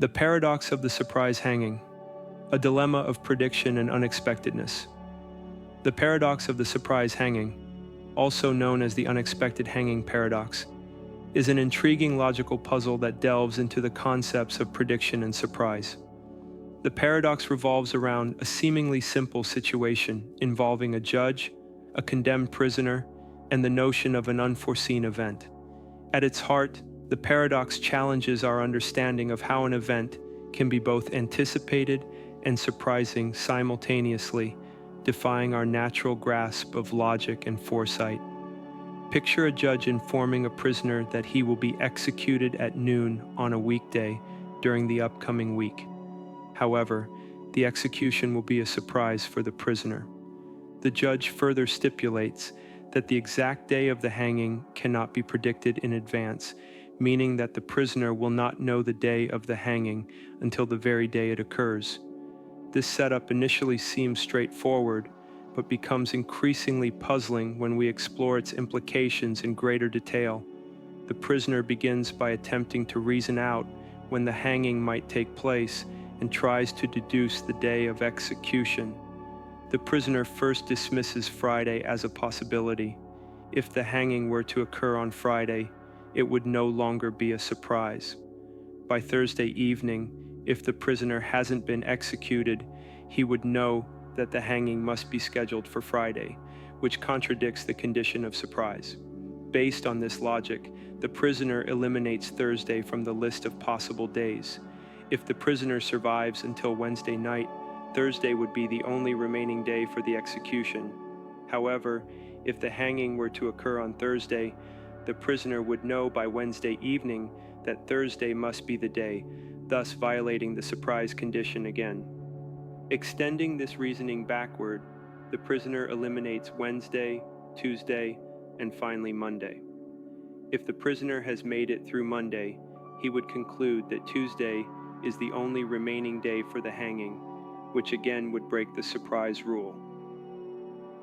The paradox of the surprise hanging, a dilemma of prediction and unexpectedness. The paradox of the surprise hanging, also known as the unexpected hanging paradox, is an intriguing logical puzzle that delves into the concepts of prediction and surprise. The paradox revolves around a seemingly simple situation involving a judge, a condemned prisoner, and the notion of an unforeseen event. At its heart, the paradox challenges our understanding of how an event can be both anticipated and surprising simultaneously, defying our natural grasp of logic and foresight. Picture a judge informing a prisoner that he will be executed at noon on a weekday during the upcoming week. However, the execution will be a surprise for the prisoner. The judge further stipulates that the exact day of the hanging cannot be predicted in advance, meaning that the prisoner will not know the day of the hanging until the very day it occurs. This setup initially seems straightforward, but becomes increasingly puzzling when we explore its implications in greater detail. The prisoner begins by attempting to reason out when the hanging might take place and tries to deduce the day of execution. The prisoner first dismisses Friday as a possibility. If the hanging were to occur on Friday, it would no longer be a surprise. By Thursday evening, if the prisoner hasn't been executed, he would know that the hanging must be scheduled for Friday, which contradicts the condition of surprise. Based on this logic, the prisoner eliminates Thursday from the list of possible days. If the prisoner survives until Wednesday night, Thursday would be the only remaining day for the execution. However, if the hanging were to occur on Thursday, the prisoner would know by Wednesday evening that Thursday must be the day, thus violating the surprise condition again. Extending this reasoning backward, the prisoner eliminates Wednesday, Tuesday, and finally Monday. If the prisoner has made it through Monday, he would conclude that Tuesday is the only remaining day for the hanging, which again would break the surprise rule.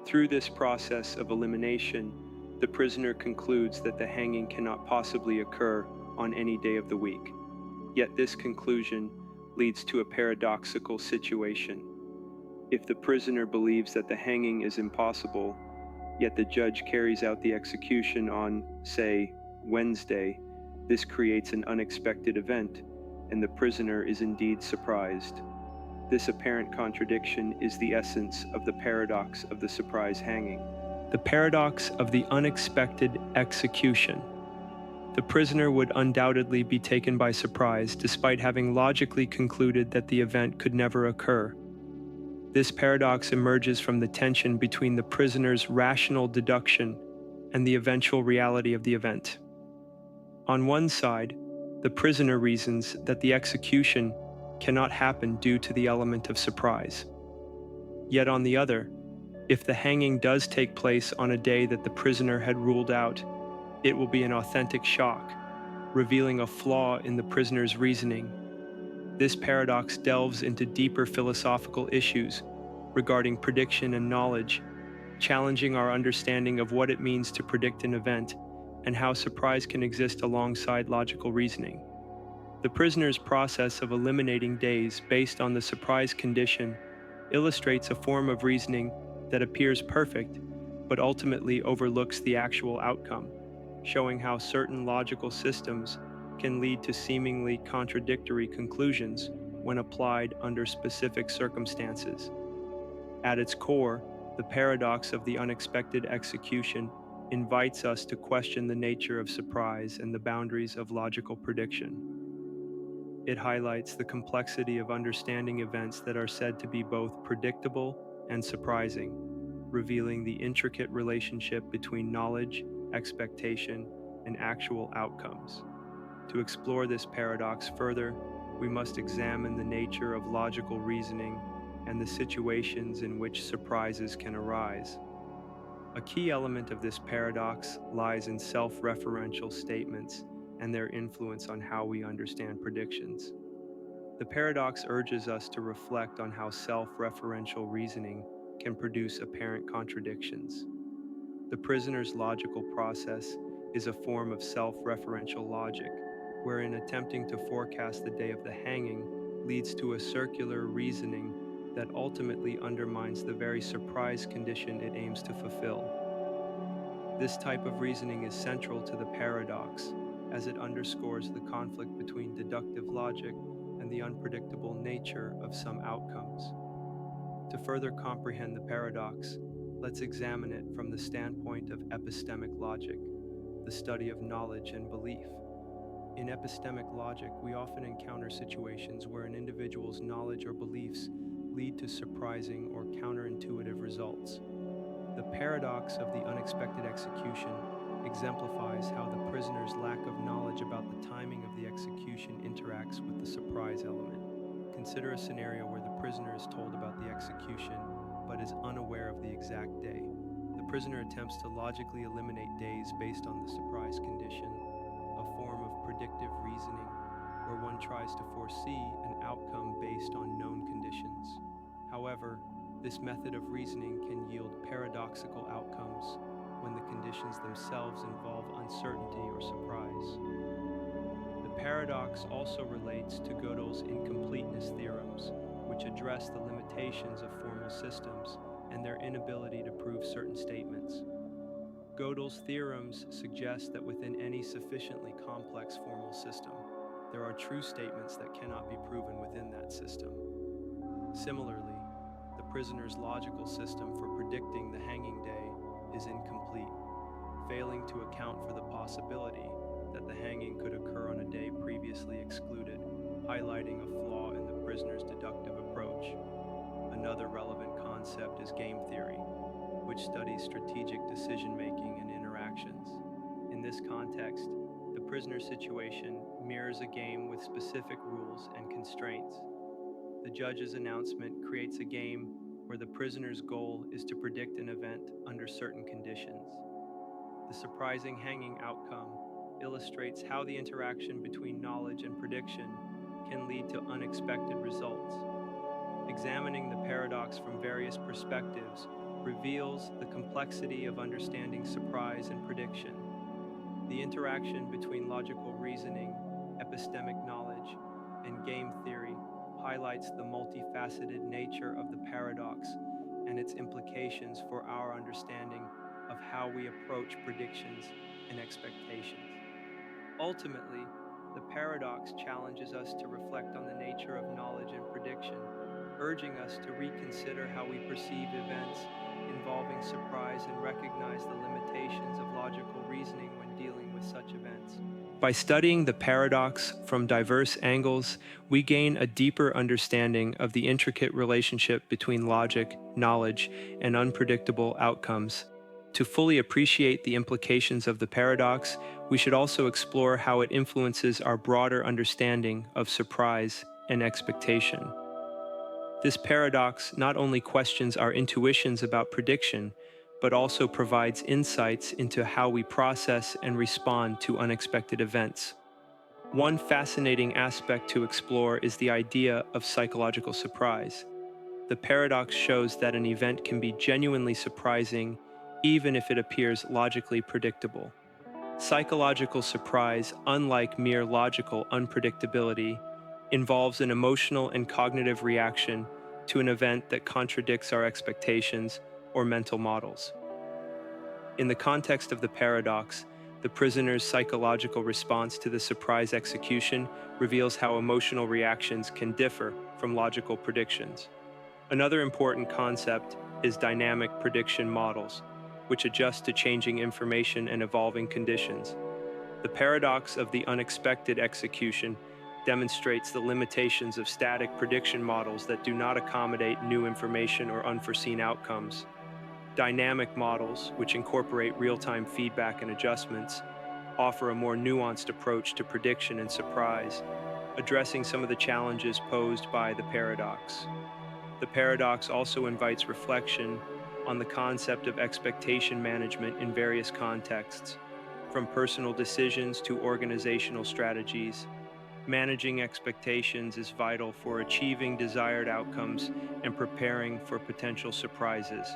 Through this process of elimination, the prisoner concludes that the hanging cannot possibly occur on any day of the week. Yet this conclusion leads to a paradoxical situation. If the prisoner believes that the hanging is impossible, yet the judge carries out the execution on, say, Wednesday, this creates an unexpected event, and the prisoner is indeed surprised. This apparent contradiction is the essence of the paradox of the surprise hanging. The paradox of the unexpected execution. The prisoner would undoubtedly be taken by surprise, despite having logically concluded that the event could never occur. This paradox emerges from the tension between the prisoner's rational deduction and the eventual reality of the event. On one side, the prisoner reasons that the execution cannot happen due to the element of surprise. Yet on the other, if the hanging does take place on a day that the prisoner had ruled out, it will be an authentic shock, revealing a flaw in the prisoner's reasoning. This paradox delves into deeper philosophical issues regarding prediction and knowledge, challenging our understanding of what it means to predict an event and how surprise can exist alongside logical reasoning. The prisoner's process of eliminating days based on the surprise condition illustrates a form of reasoning that appears perfect, but ultimately overlooks the actual outcome, showing how certain logical systems can lead to seemingly contradictory conclusions when applied under specific circumstances. At its core, the paradox of the unexpected execution invites us to question the nature of surprise and the boundaries of logical prediction. It highlights the complexity of understanding events that are said to be both predictable and surprising, revealing the intricate relationship between knowledge, expectation, and actual outcomes. To explore this paradox further, we must examine the nature of logical reasoning and the situations in which surprises can arise. A key element of this paradox lies in self-referential statements and their influence on how we understand predictions. The paradox urges us to reflect on how self-referential reasoning can produce apparent contradictions. The prisoner's logical process is a form of self-referential logic, wherein attempting to forecast the day of the hanging leads to a circular reasoning that ultimately undermines the very surprise condition it aims to fulfill. This type of reasoning is central to the paradox, as it underscores the conflict between deductive logic and the unpredictable nature of some outcomes. To further comprehend the paradox, let's examine it from the standpoint of epistemic logic, the study of knowledge and belief. In epistemic logic, we often encounter situations where an individual's knowledge or beliefs lead to surprising or counterintuitive results. The paradox of the unexpected execution exemplifies how the prisoner's lack of knowledge about the timing of the execution interacts with the surprise element. Consider a scenario where the prisoner is told about the execution but is unaware of the exact day. The prisoner attempts to logically eliminate days based on the surprise condition, a form of predictive reasoning where one tries to foresee an outcome based on known conditions. However, this method of reasoning can yield paradoxical outcomes when the conditions themselves involve uncertainty or surprise. The paradox also relates to Gödel's incompleteness theorems, which address the limitations of formal systems and their inability to prove certain statements. Gödel's theorems suggest that within any sufficiently complex formal system, there are true statements that cannot be proven within that system. Similarly, the prisoner's logical system for predicting the hanging day is incomplete, failing to account for the possibility that the hanging could occur on a day previously excluded, highlighting a flaw in the prisoner's deductive approach. Another relevant concept is game theory, which studies strategic decision-making and interactions. In this context, the prisoner situation mirrors a game with specific rules and constraints. The judge's announcement creates a game where the prisoner's goal is to predict an event under certain conditions. The surprising hanging outcome illustrates how the interaction between knowledge and prediction can lead to unexpected results. Examining the paradox from various perspectives reveals the complexity of understanding surprise and prediction. The interaction between logical reasoning, epistemic knowledge, and game theory highlights the multifaceted nature of the paradox and its implications for our understanding of how we approach predictions and expectations. Ultimately, the paradox challenges us to reflect on the nature of knowledge and prediction, urging us to reconsider how we perceive events involving surprise and recognize the limitations of logical reasoning when dealing with such events. By studying the paradox from diverse angles, we gain a deeper understanding of the intricate relationship between logic, knowledge, and unpredictable outcomes. To fully appreciate the implications of the paradox, we should also explore how it influences our broader understanding of surprise and expectation. This paradox not only questions our intuitions about prediction, but also provides insights into how we process and respond to unexpected events. One fascinating aspect to explore is the idea of psychological surprise. The paradox shows that an event can be genuinely surprising even if it appears logically predictable. Psychological surprise, unlike mere logical unpredictability, involves an emotional and cognitive reaction to an event that contradicts our expectations or mental models. In the context of the paradox, the prisoner's psychological response to the surprise execution reveals how emotional reactions can differ from logical predictions. Another important concept is dynamic prediction models, which adjust to changing information and evolving conditions. The paradox of the unexpected execution demonstrates the limitations of static prediction models that do not accommodate new information or unforeseen outcomes. Dynamic models, which incorporate real-time feedback and adjustments, offer a more nuanced approach to prediction and surprise, addressing some of the challenges posed by the paradox. The paradox also invites reflection on the concept of expectation management in various contexts, from personal decisions to organizational strategies. Managing expectations is vital for achieving desired outcomes and preparing for potential surprises.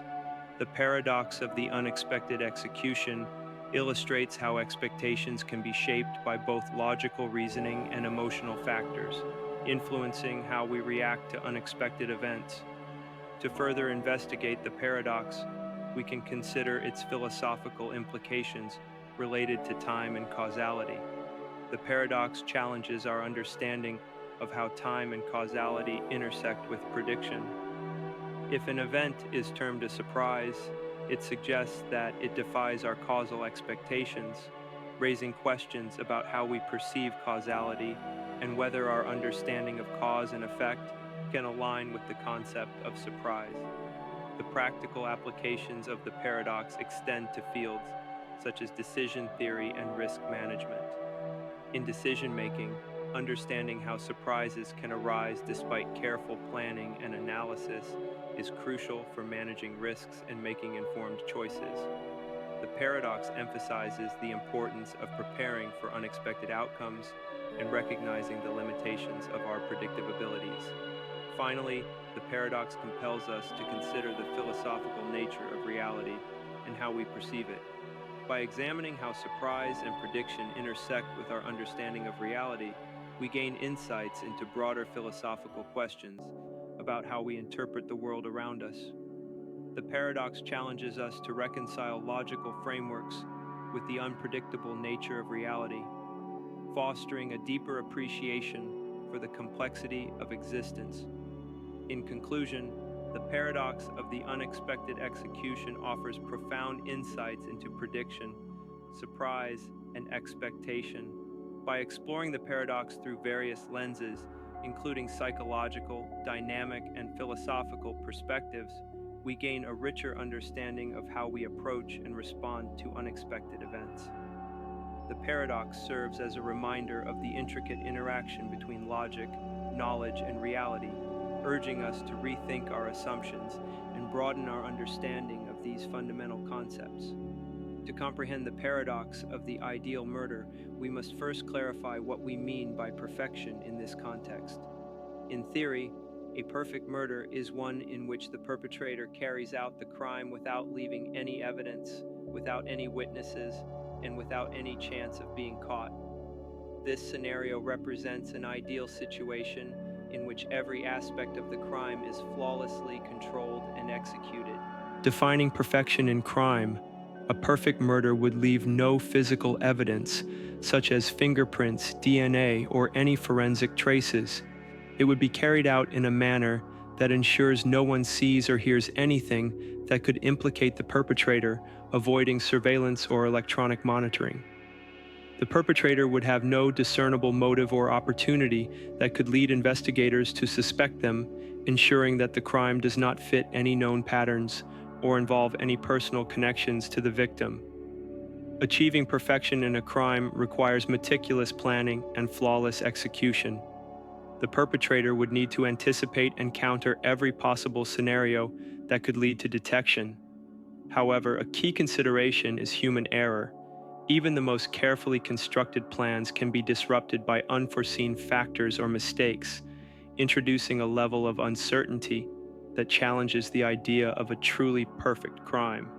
The paradox of the unexpected execution illustrates how expectations can be shaped by both logical reasoning and emotional factors, influencing how we react to unexpected events. To further investigate the paradox, we can consider its philosophical implications related to time and causality. The paradox challenges our understanding of how time and causality intersect with prediction. If an event is termed a surprise, it suggests that it defies our causal expectations, raising questions about how we perceive causality and whether our understanding of cause and effect can align with the concept of surprise. The practical applications of the paradox extend to fields such as decision theory and risk management. In decision making, understanding how surprises can arise despite careful planning and analysis is crucial for managing risks and making informed choices. The paradox emphasizes the importance of preparing for unexpected outcomes and recognizing the limitations of our predictive abilities. Finally, the paradox compels us to consider the philosophical nature of reality and how we perceive it. By examining how surprise and prediction intersect with our understanding of reality, we gain insights into broader philosophical questions about how we interpret the world around us. The paradox challenges us to reconcile logical frameworks with the unpredictable nature of reality, fostering a deeper appreciation for the complexity of existence. In conclusion, the paradox of the unexpected execution offers profound insights into prediction, surprise, and expectation. By exploring the paradox through various lenses, including psychological, dynamic, and philosophical perspectives, we gain a richer understanding of how we approach and respond to unexpected events. The paradox serves as a reminder of the intricate interaction between logic, knowledge, and reality, urging us to rethink our assumptions and broaden our understanding of these fundamental concepts. To comprehend the paradox of the ideal murder, we must first clarify what we mean by perfection in this context. In theory, a perfect murder is one in which the perpetrator carries out the crime without leaving any evidence, without any witnesses, and without any chance of being caught. This scenario represents an ideal situation in which every aspect of the crime is flawlessly controlled and executed. Defining perfection in crime, a perfect murder would leave no physical evidence, such as fingerprints, DNA, or any forensic traces. It would be carried out in a manner that ensures no one sees or hears anything that could implicate the perpetrator, avoiding surveillance or electronic monitoring. The perpetrator would have no discernible motive or opportunity that could lead investigators to suspect them, ensuring that the crime does not fit any known patterns or involve any personal connections to the victim. Achieving perfection in a crime requires meticulous planning and flawless execution. The perpetrator would need to anticipate and counter every possible scenario that could lead to detection. However, a key consideration is human error. Even the most carefully constructed plans can be disrupted by unforeseen factors or mistakes, introducing a level of uncertainty that challenges the idea of a truly perfect crime.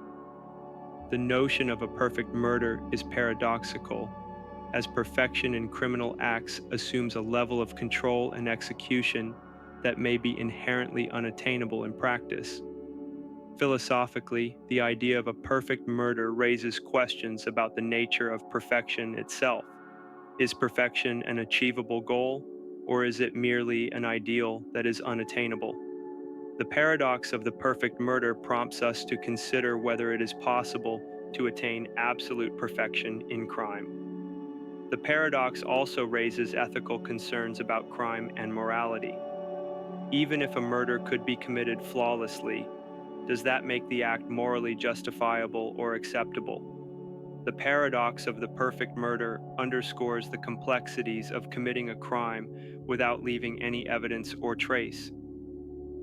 The notion of a perfect murder is paradoxical, as perfection in criminal acts assumes a level of control and execution that may be inherently unattainable in practice. Philosophically, the idea of a perfect murder raises questions about the nature of perfection itself. Is perfection an achievable goal, or is it merely an ideal that is unattainable? The paradox of the perfect murder prompts us to consider whether it is possible to attain absolute perfection in crime. The paradox also raises ethical concerns about crime and morality. Even if a murder could be committed flawlessly, does that make the act morally justifiable or acceptable? The paradox of the perfect murder underscores the complexities of committing a crime without leaving any evidence or trace.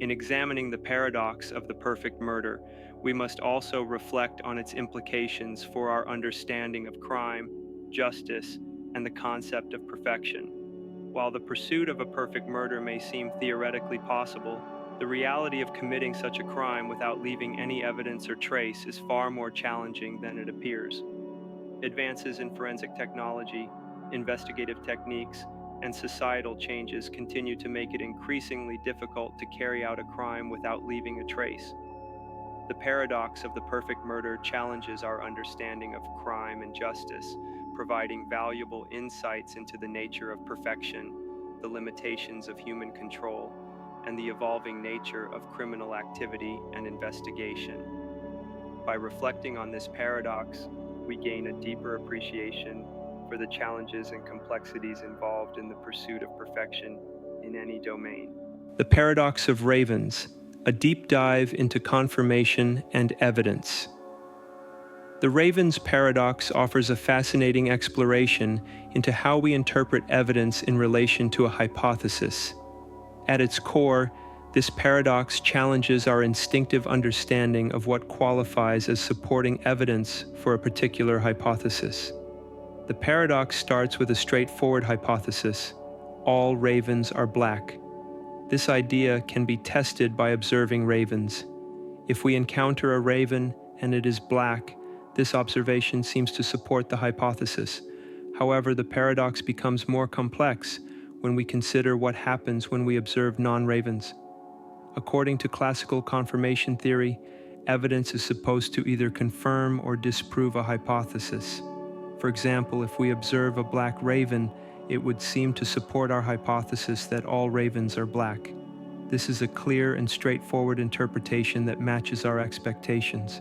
In examining the paradox of the perfect murder, we must also reflect on its implications for our understanding of crime, justice, and the concept of perfection. While the pursuit of a perfect murder may seem theoretically possible, the reality of committing such a crime without leaving any evidence or trace is far more challenging than it appears. Advances in forensic technology, investigative techniques, and societal changes continue to make it increasingly difficult to carry out a crime without leaving a trace. The paradox of the perfect murder challenges our understanding of crime and justice, providing valuable insights into the nature of perfection, the limitations of human control, and the evolving nature of criminal activity and investigation. By reflecting on this paradox, we gain a deeper appreciation for the challenges and complexities involved in the pursuit of perfection in any domain. The paradox of ravens, a deep dive into confirmation and evidence. The raven's paradox offers a fascinating exploration into how we interpret evidence in relation to a hypothesis. At its core, this paradox challenges our instinctive understanding of what qualifies as supporting evidence for a particular hypothesis. The paradox starts with a straightforward hypothesis: all ravens are black. This idea can be tested by observing ravens. If we encounter a raven and it is black, this observation seems to support the hypothesis. However, the paradox becomes more complex when we consider what happens when we observe non-ravens. According to classical confirmation theory, evidence is supposed to either confirm or disprove a hypothesis. For example, if we observe a black raven, it would seem to support our hypothesis that all ravens are black. This is a clear and straightforward interpretation that matches our expectations.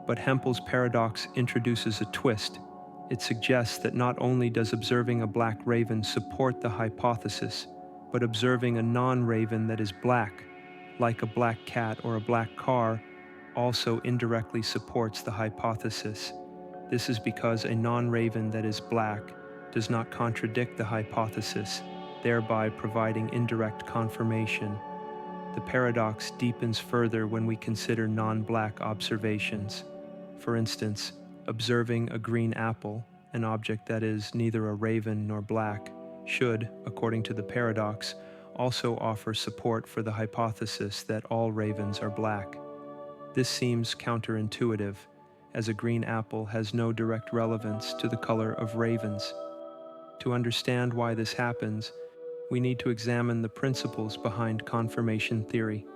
But Hempel's paradox introduces a twist. It suggests that not only does observing a black raven support the hypothesis, but observing a non-raven that is black, like a black cat or a black car, also indirectly supports the hypothesis. This is because a non-raven that is black does not contradict the hypothesis, thereby providing indirect confirmation. The paradox deepens further when we consider non-black observations. For instance, observing a green apple, an object that is neither a raven nor black, should, according to the paradox, also offer support for the hypothesis that all ravens are black. This seems counterintuitive, as a green apple has no direct relevance to the color of ravens. To understand why this happens, we need to examine the principles behind confirmation theory.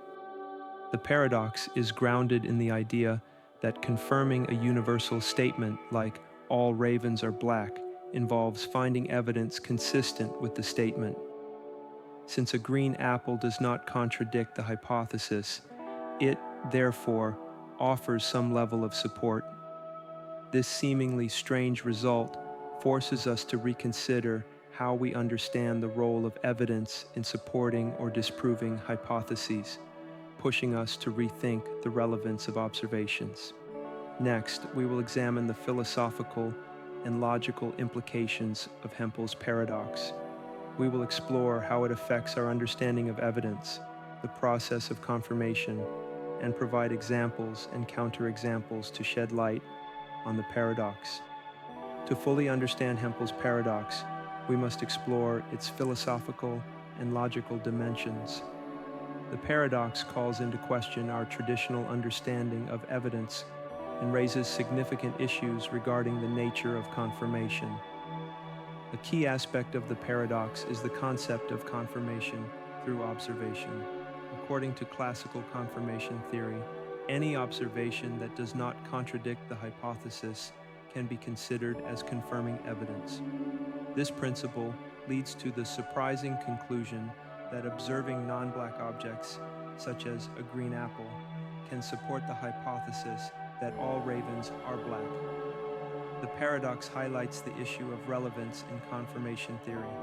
The paradox is grounded in the idea that confirming a universal statement like all ravens are black involves finding evidence consistent with the statement. Since a green apple does not contradict the hypothesis, it, therefore, offers some level of support. This seemingly strange result forces us to reconsider how we understand the role of evidence in supporting or disproving hypotheses, pushing us to rethink the relevance of observations. Next, we will examine the philosophical and logical implications of Hempel's paradox. We will explore how it affects our understanding of evidence, the process of confirmation, and provide examples and counterexamples to shed light on the paradox. To fully understand Hempel's paradox, we must explore its philosophical and logical dimensions. The paradox calls into question our traditional understanding of evidence and raises significant issues regarding the nature of confirmation. A key aspect of the paradox is the concept of confirmation through observation. According to classical confirmation theory, any observation that does not contradict the hypothesis can be considered as confirming evidence. This principle leads to the surprising conclusion that observing non-black objects, such as a green apple, can support the hypothesis that all ravens are black. The paradox highlights the issue of relevance in confirmation theory.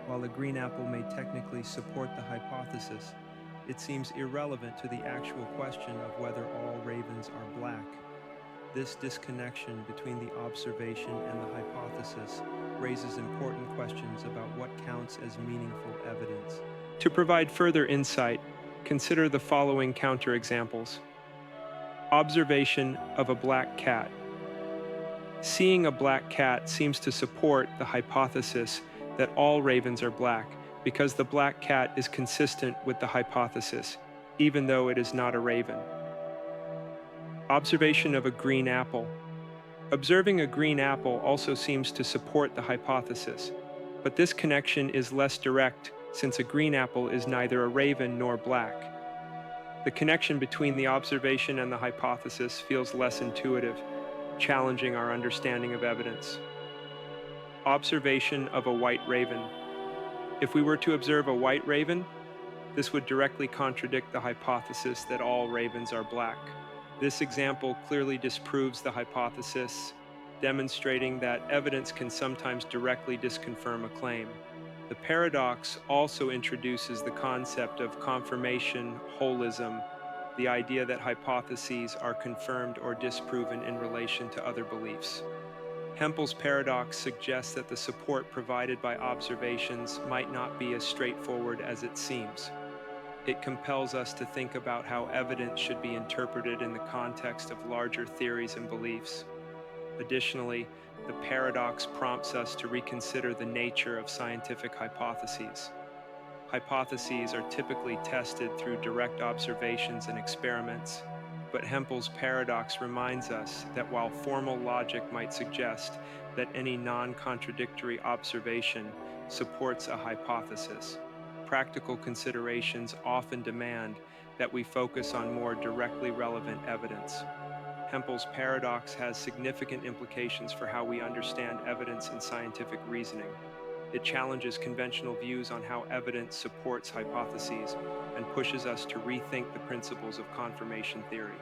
While a green apple may technically support the hypothesis, it seems irrelevant to the actual question of whether all ravens are black. This disconnection between the observation and the hypothesis raises important questions about what counts as meaningful evidence. To provide further insight, consider the following counterexamples. Observation of a black cat. Seeing a black cat seems to support the hypothesis that all ravens are black because the black cat is consistent with the hypothesis, even though it is not a raven. Observation of a green apple. Observing a green apple also seems to support the hypothesis, but this connection is less direct since a green apple is neither a raven nor black. The connection between the observation and the hypothesis feels less intuitive, challenging our understanding of evidence. Observation of a white raven. If we were to observe a white raven, this would directly contradict the hypothesis that all ravens are black. This example clearly disproves the hypothesis, demonstrating that evidence can sometimes directly disconfirm a claim. The paradox also introduces the concept of confirmation holism, the idea that hypotheses are confirmed or disproven in relation to other beliefs. Hempel's paradox suggests that the support provided by observations might not be as straightforward as it seems. It compels us to think about how evidence should be interpreted in the context of larger theories and beliefs. Additionally, the paradox prompts us to reconsider the nature of scientific hypotheses. Hypotheses are typically tested through direct observations and experiments, but Hempel's paradox reminds us that while formal logic might suggest that any non-contradictory observation supports a hypothesis, practical considerations often demand that we focus on more directly relevant evidence. Hempel's paradox has significant implications for how we understand evidence in scientific reasoning. It challenges conventional views on how evidence supports hypotheses and pushes us to rethink the principles of confirmation theory.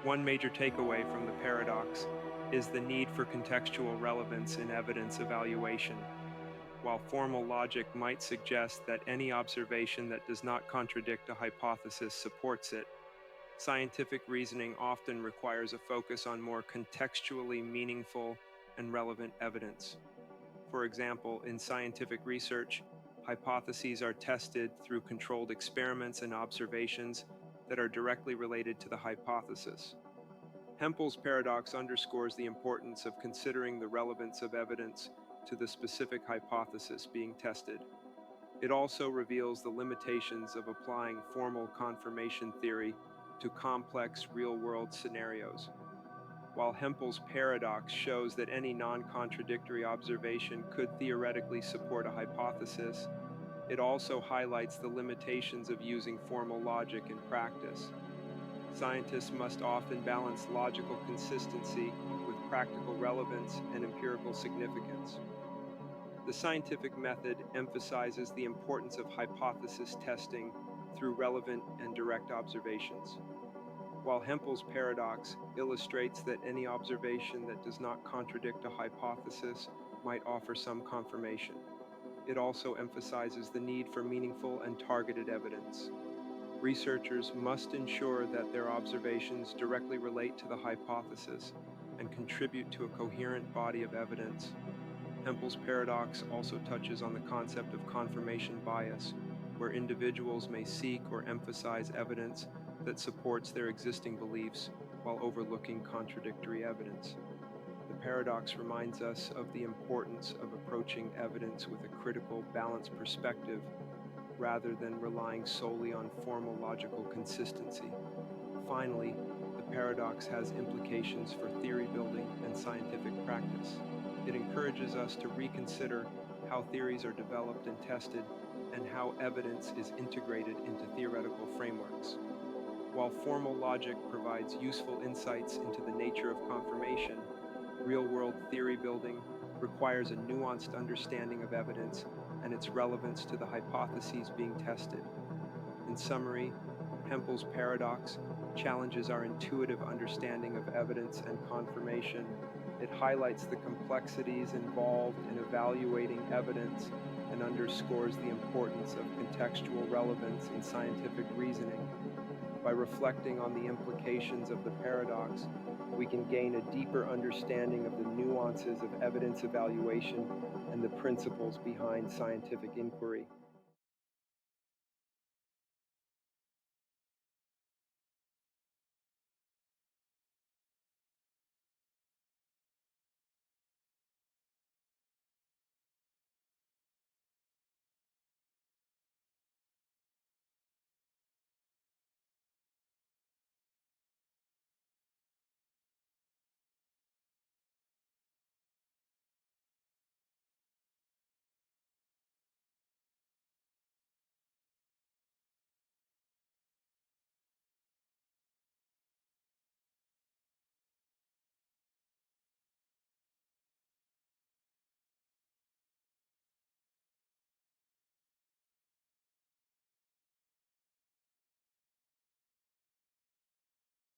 One major takeaway from the paradox is the need for contextual relevance in evidence evaluation. While formal logic might suggest that any observation that does not contradict a hypothesis supports it, scientific reasoning often requires a focus on more contextually meaningful and relevant evidence. For example, in scientific research, hypotheses are tested through controlled experiments and observations that are directly related to the hypothesis. Hempel's paradox underscores the importance of considering the relevance of evidence to the specific hypothesis being tested. It also reveals the limitations of applying formal confirmation theory to complex real-world scenarios. While Hempel's paradox shows that any non-contradictory observation could theoretically support a hypothesis, it also highlights the limitations of using formal logic in practice. Scientists must often balance logical consistency with practical relevance and empirical significance. The scientific method emphasizes the importance of hypothesis testing through relevant and direct observations. While Hempel's paradox illustrates that any observation that does not contradict a hypothesis might offer some confirmation, it also emphasizes the need for meaningful and targeted evidence. Researchers must ensure that their observations directly relate to the hypothesis and contribute to a coherent body of evidence. Hempel's paradox also touches on the concept of confirmation bias, where individuals may seek or emphasize evidence that supports their existing beliefs while overlooking contradictory evidence. The paradox reminds us of the importance of approaching evidence with a critical, balanced perspective rather than relying solely on formal logical consistency. Finally, the paradox has implications for theory building and scientific practice. It encourages us to reconsider how theories are developed and tested and how evidence is integrated into theoretical frameworks. While formal logic provides useful insights into the nature of confirmation, real-world theory building requires a nuanced understanding of evidence and its relevance to the hypotheses being tested. In summary, Hempel's paradox challenges our intuitive understanding of evidence and confirmation. It highlights the complexities involved in evaluating evidence and underscores the importance of contextual relevance in scientific reasoning. By reflecting on the implications of the paradox, we can gain a deeper understanding of the nuances of evidence evaluation and the principles behind scientific inquiry.